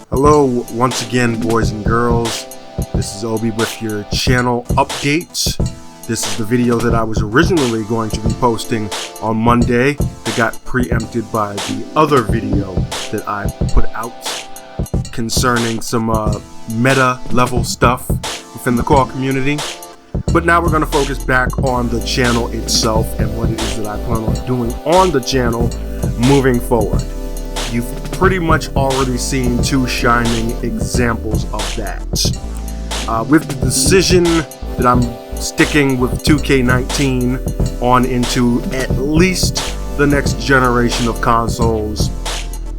Hello, once again, boys and girls. This is Obi with your channel updates. This is the video that I was originally going to be posting on Monday that got preempted by the other video that I put out concerning some meta level stuff within the core community. But now we're going to focus back on the channel itself and what it is that I plan on doing on the channel moving forward. You've pretty much already seen two shining examples of that. With the decision that I'm sticking with 2K19 on into at least the next generation of consoles,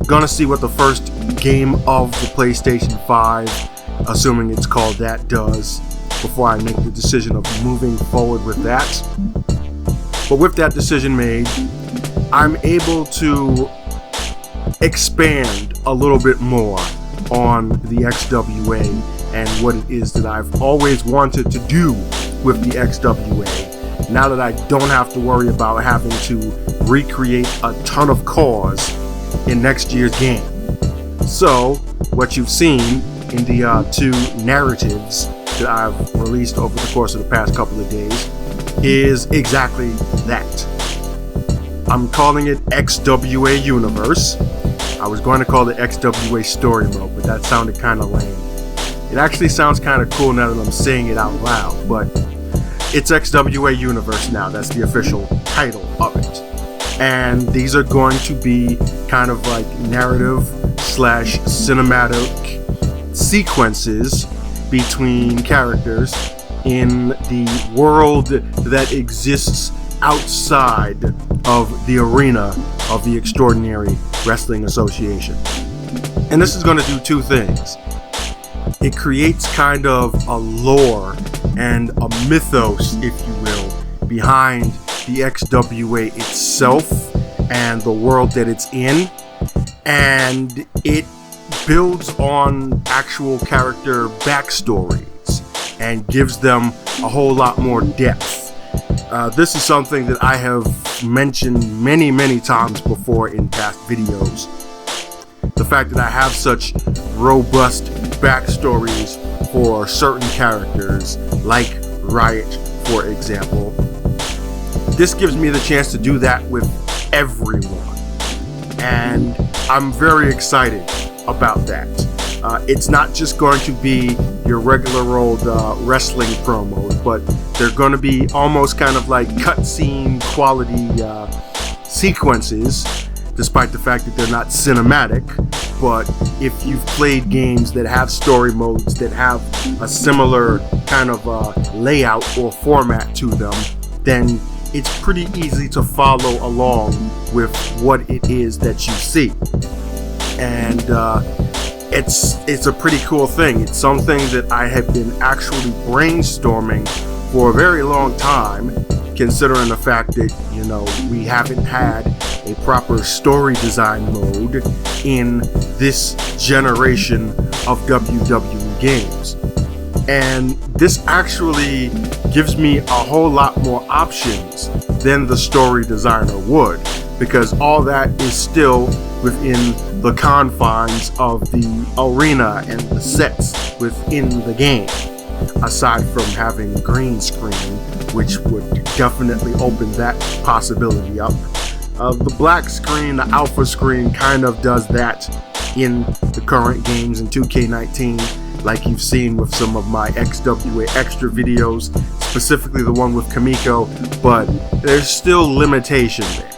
gonna see what the first game of the PlayStation 5, assuming it's called that, does before I make the decision of moving forward with that. But with that decision made, I'm able to expand a little bit more on the XWA and what it is that I've always wanted to do with the XWA, now that I don't have to worry about having to recreate a ton of CAWS in next year's game. So what you've seen in the two narratives that I've released over the course of the past couple of days is exactly that. I'm calling it XWA Universe. I was going to call it XWA Story Mode, but that sounded kind of lame. It actually sounds kind of cool now that I'm saying it out loud, but it's XWA Universe now. That's the official title of it. And these are going to be kind of like narrative slash cinematic sequences between characters in the world that exists outside of the arena of the Extraordinary Wrestling Association. And this is going to do two things. It creates kind of a lore and a mythos, if you will, behind the XWA itself and the world that it's in, and it builds on actual character backstories and gives them a whole lot more depth. This is something that I have mentioned many times before in past videos. The fact that I have such robust backstories for certain characters, like Riot, for example. This gives me the chance to do that with everyone, and I'm very excited about that. It's not just going to be your regular old wrestling promos, but they're going to be almost kind of like cutscene quality sequences, despite the fact that they're not cinematic. But if you've played games that have story modes that have a similar kind of layout or format to them, then it's pretty easy to follow along with what it is that you see. And it's a pretty cool thing. It's something that I have been actually brainstorming for a very long time, considering the fact that, you know, we haven't had a proper story design mode in this generation of WWE games. And this actually gives me a whole lot more options than the story designer would, because all that is still within the confines of the arena and the sets within the game, aside from having green screen, which would definitely open that possibility up. The black screen, the alpha screen, kind of does that in the current games in 2K19, like you've seen with some of my XWA Extra videos, specifically the one with Kamiko, but there's still limitation there.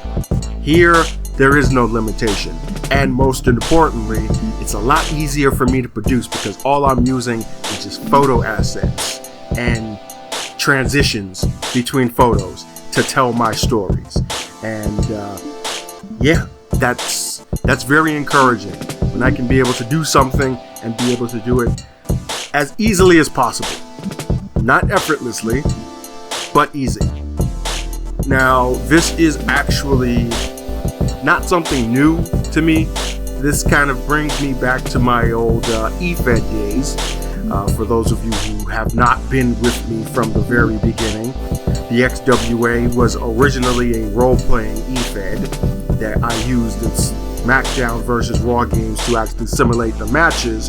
Here, there is no limitation, and most importantly, it's a lot easier for me to produce because all I'm using is just photo assets and transitions between photos to tell my stories. And yeah, that's very encouraging when I can be able to do something and be able to do it as easily as possible. Not effortlessly, but easy. Now, this is actually not something new to me. This kind of brings me back to my old eFed days. For those of you who have not been with me from the very beginning, the XWA was originally a role-playing eFed that I used SmackDown versus Raw games to actually simulate the matches,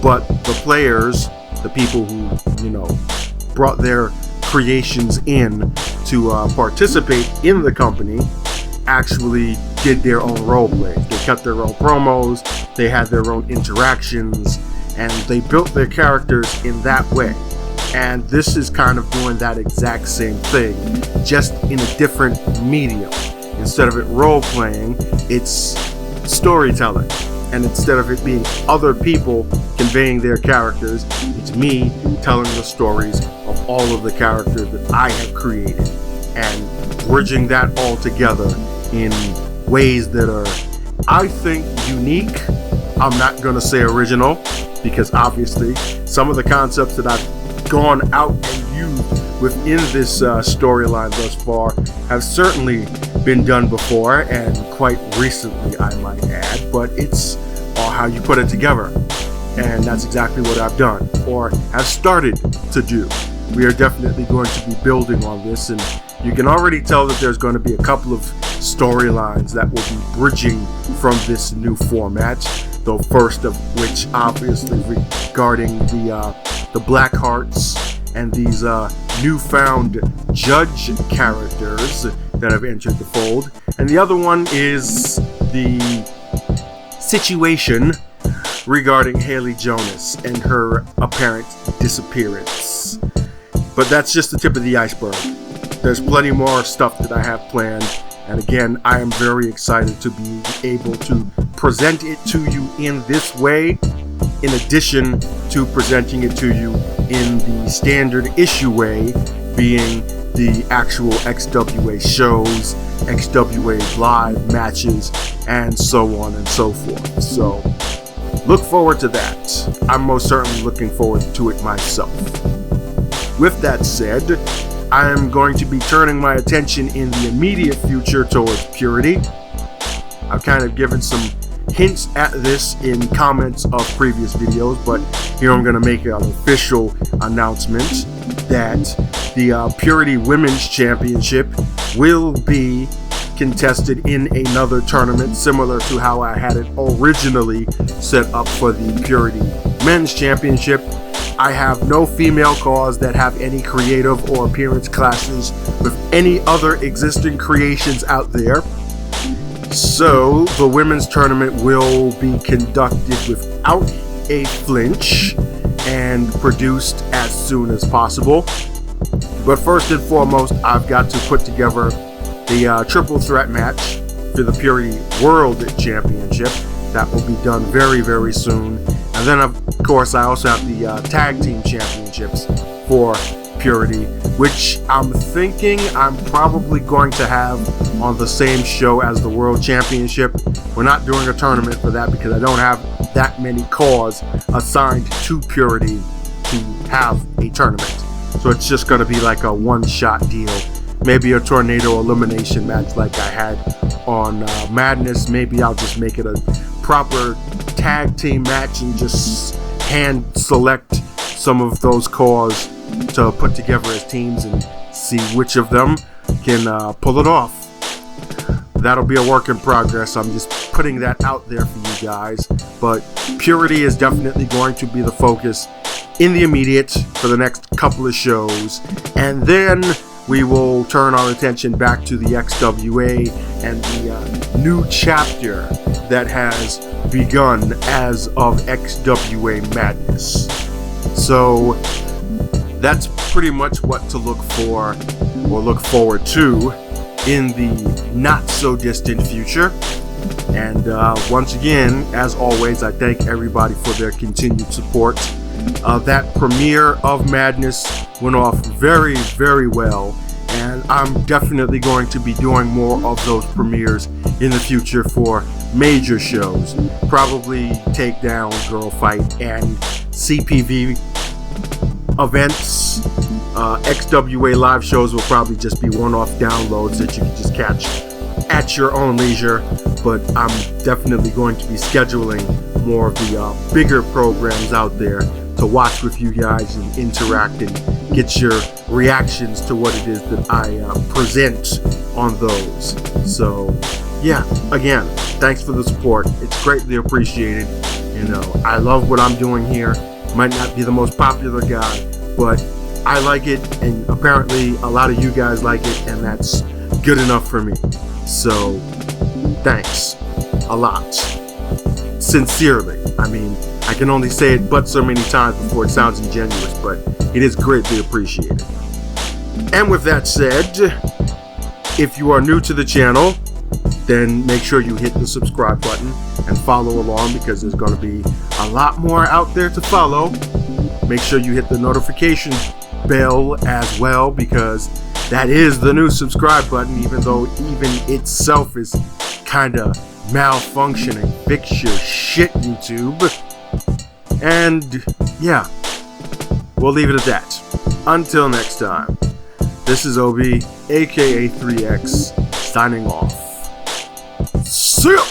but the players, the people who, brought their creations in to participate in the company, actually did their own role plays. They cut their own promos, they had their own interactions, and they built their characters in that way. And this is kind of doing that exact same thing, just in a different medium. Instead of it role playing, it's storytelling. And instead of it being other people conveying their characters, it's me telling the stories of all of the characters that I have created and bridging that all together in ways that are, I think, unique. I'm not going to say original, because obviously some of the concepts that I've gone out and used within this storyline thus far have certainly been done before, and quite recently, I might add, but it's all how you put it together. And that's exactly what I've done, or have started to do. We are definitely going to be building on this, and you can already tell that there's going to be a couple of storylines that will be bridging from this new format. The first of which, obviously, regarding the Black Hearts and these newfound judge characters that have entered the fold. And the other one is the situation regarding Haley Jonas and her apparent disappearance. But that's just the tip of the iceberg. There's plenty more stuff that I have planned, and again, I am very excited to be able to present it to you in this way, in addition to presenting it to you in the standard issue way, being the actual XWA shows, XWA live matches, and so on and so forth. So look forward to that. I'm most certainly looking forward to it myself. With that said, I am going to be turning my attention in the immediate future towards Purity. I've kind of given some hints at this in comments of previous videos, but here I'm going to make an official announcement that the Purity Women's Championship will be contested in another tournament, similar to how I had it originally set up for the Purity Men's Championship. I have no female CAWS that have any creative or appearance clashes with any other existing creations out there. So the women's tournament will be conducted without a flinch and produced as soon as possible. But first and foremost, I've got to put together the triple threat match for the Purity World Championship. That will be done very, very soon. And then, of course, I also have the Tag Team Championships for Purity, which I'm thinking I'm probably going to have on the same show as the World Championship. We're not doing a tournament for that because I don't have that many CAWS assigned to Purity to have a tournament. So it's just going to be like a one-shot deal. Maybe a tornado elimination match like I had on Madness. Maybe I'll just make it a proper tag team match and just hand select some of those CAWS to put together as teams and see which of them can pull it off. That'll be a work in progress. I'm just putting that out there for you guys. But Purity is definitely going to be the focus in the immediate for the next couple of shows. And then we will turn our attention back to the XWA and the new chapter that has begun as of XWA Madness. So that's pretty much what to look for or look forward to in the not so distant future. And once again, as always, I thank everybody for their continued support. That premiere of Madness went off very, very well, and I'm definitely going to be doing more of those premieres in the future for major shows. Probably Takedown, Girl Fight, and CPV events. XWA live shows will probably just be one-off downloads that you can just catch at your own leisure, but I'm definitely going to be scheduling more of the bigger programs out there to watch with you guys and interact and get your reactions to what it is that I present on those. So yeah, again, thanks for the support. It's greatly appreciated. I love what I'm doing here. Might not be the most popular guy, but I like it, and apparently a lot of you guys like it, and that's good enough for me. So, thanks a lot. Sincerely. I mean, I can only say it but so many times before it sounds ingenuous, but it is greatly appreciated. And with that said, if you are new to the channel, then make sure you hit the subscribe button and follow along, because there's going to be a lot more out there to follow. Make sure you hit the notification bell as well, because that is the new subscribe button, even though even itself is kind of malfunctioning. Fix your shit, YouTube. And yeah, we'll leave it at that. Until next time, this is Obi, aka 3X, signing off. See ya!